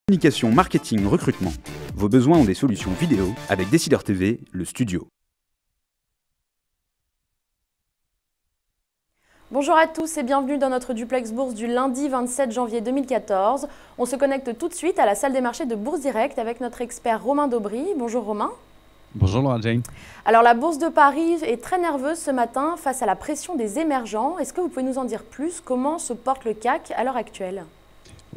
Communication, marketing, recrutement. Vos besoins ont des solutions vidéo avec Décideur TV, le studio. Bonjour à tous et bienvenue dans notre duplex bourse du lundi 27 janvier 2014. On se connecte tout de suite à la salle des marchés de Bourse Direct avec notre expert Romain Daubry. Bonjour Romain. Bonjour Laura Jane. Alors la bourse de Paris est très nerveuse ce matin face à la pression des émergents. Est-ce que vous pouvez nous en dire plus? Comment se porte le CAC à l'heure actuelle?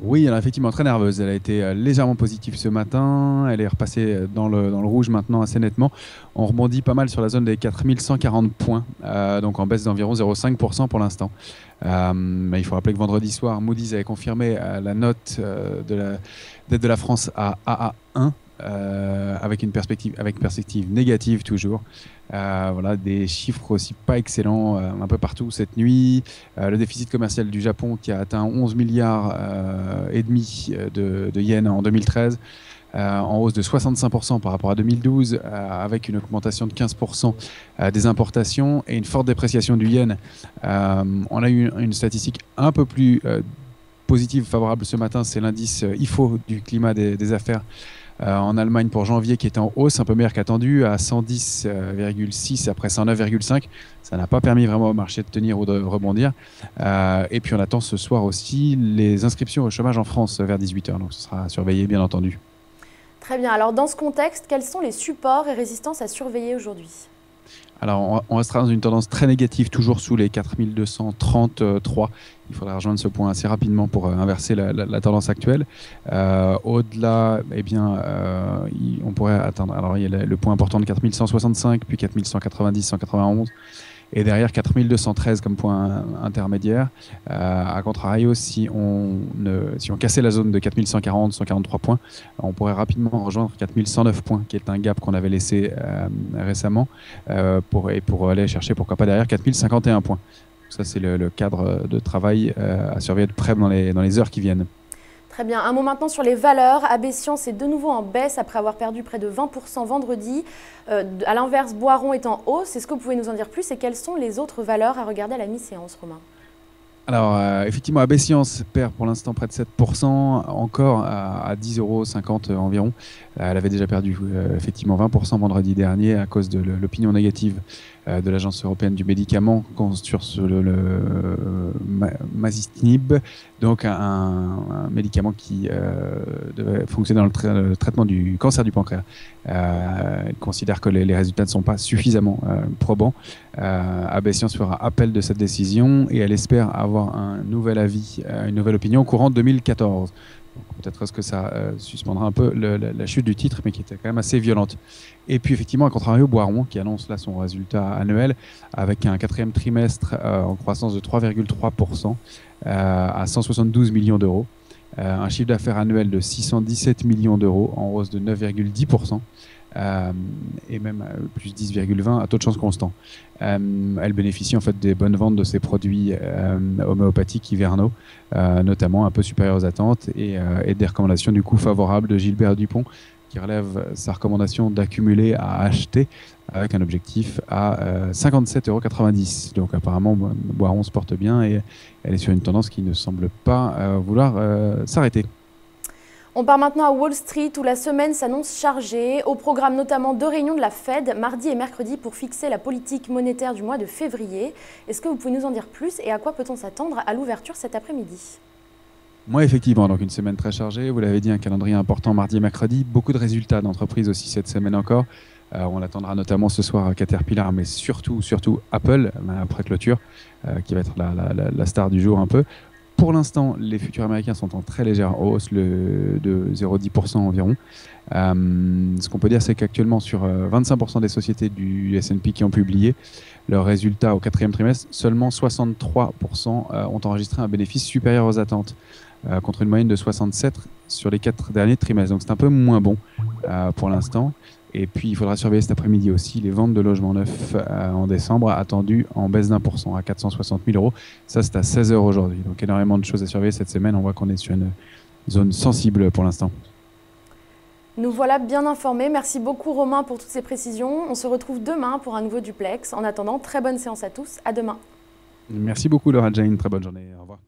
Oui, elle est effectivement très nerveuse. Elle a été légèrement positive ce matin. Elle est repassée dans le rouge maintenant assez nettement. On rebondit pas mal sur la zone des 4140 points, donc en baisse d'environ 0,5% pour l'instant. Mais il faut rappeler que vendredi soir, Moody's avait confirmé la note de la dette de la France à AA1. Avec perspective négative toujours. Voilà, des chiffres aussi pas excellents un peu partout cette nuit. Le déficit commercial du Japon qui a atteint 11 milliards et demi de yens en 2013. En hausse de 65% par rapport à 2012, avec une augmentation de 15% des importations et une forte dépréciation du yen. On a eu une statistique un peu plus positive, favorable ce matin, c'est l'indice IFO du climat des affaires en Allemagne pour janvier qui était en hausse, un peu meilleur qu'attendu, à 110,6 après 109,5. Ça n'a pas permis vraiment au marché de tenir ou de rebondir. Et puis on attend ce soir aussi les inscriptions au chômage en France vers 18h, donc ce sera surveillé bien entendu. Très bien, alors dans ce contexte, quels sont les supports et résistances à surveiller aujourd'hui? Alors, on restera dans une tendance très négative, toujours sous les 4233. Il faudra rejoindre ce point assez rapidement pour inverser la tendance actuelle. Au-delà, eh bien, on pourrait atteindre. Alors, il y a le point important de 4165, puis 4190, 191. Et derrière 4213 comme point intermédiaire. À contrario, si on cassait la zone de 4140, 143 points, on pourrait rapidement rejoindre 4109 points, qui est un gap qu'on avait laissé récemment, pour aller chercher, pourquoi pas derrière, 4051 points. Donc ça, c'est le cadre de travail à surveiller de près dans les heures qui viennent. Très bien. Un mot maintenant sur les valeurs. AB Science est de nouveau en baisse après avoir perdu près de 20% vendredi. À l'inverse, Boiron est en hausse. Est-ce que vous pouvez nous en dire plus et quelles sont les autres valeurs à regarder à la mi-séance, Romain? Alors, effectivement, AB Science perd pour l'instant près de 7%, encore à 10,50 € environ. Elle avait déjà perdu effectivement 20% vendredi dernier à cause de l'opinion négative de l'Agence européenne du médicament sur le masitinib, donc un médicament qui devait fonctionner dans le traitement du cancer du pancréas. Elle considère que les résultats ne sont pas suffisamment probants. AB Science fera appel de cette décision et elle espère avoir un nouvel avis, une nouvelle opinion au courant de 2014. Peut-être est-ce que ça suspendra un peu la chute du titre, mais qui était quand même assez violente. Et puis effectivement, à contrario, Boiron, qui annonce là son résultat annuel, avec un quatrième trimestre en croissance de 3,3% à 172 millions d'euros. Un chiffre d'affaires annuel de 617 millions d'euros, en hausse de 9,10%. Et même plus 10,20 à taux de change constant. Elle bénéficie en fait des bonnes ventes de ses produits homéopathiques hivernaux, notamment un peu supérieurs aux attentes, et des recommandations du coup favorables de Gilbert Dupont, qui relève sa recommandation d'accumuler à acheter avec un objectif à 57,90 €. Donc apparemment, Boiron se porte bien et elle est sur une tendance qui ne semble pas vouloir s'arrêter. On part maintenant à Wall Street où la semaine s'annonce chargée. Au programme notamment 2 réunions de la Fed, mardi et mercredi, pour fixer la politique monétaire du mois de février. Est-ce que vous pouvez nous en dire plus et à quoi peut-on s'attendre à l'ouverture cet après-midi? Moi, effectivement, donc une semaine très chargée. Vous l'avez dit, un calendrier important mardi et mercredi. Beaucoup de résultats d'entreprises aussi cette semaine encore. On attendra notamment ce soir à Caterpillar, mais surtout Apple, après clôture, qui va être la star du jour un peu. Pour l'instant, les futurs américains sont en très légère hausse de 0,10% environ. Ce qu'on peut dire, c'est qu'actuellement, sur 25% des sociétés du S&P qui ont publié leurs résultats au quatrième trimestre, seulement 63% ont enregistré un bénéfice supérieur aux attentes, contre une moyenne de 67 sur les 4 derniers trimestres. Donc c'est un peu moins bon pour l'instant. Et puis, il faudra surveiller cet après-midi aussi les ventes de logements neufs en décembre, attendues en baisse d'1% à 460 000 €. Ça, c'est à 16 h aujourd'hui. Donc, énormément de choses à surveiller cette semaine. On voit qu'on est sur une zone sensible pour l'instant. Nous voilà bien informés. Merci beaucoup Romain pour toutes ces précisions. On se retrouve demain pour un nouveau duplex. En attendant, très bonne séance à tous. À demain. Merci beaucoup Laura Jane. Très bonne journée. Au revoir.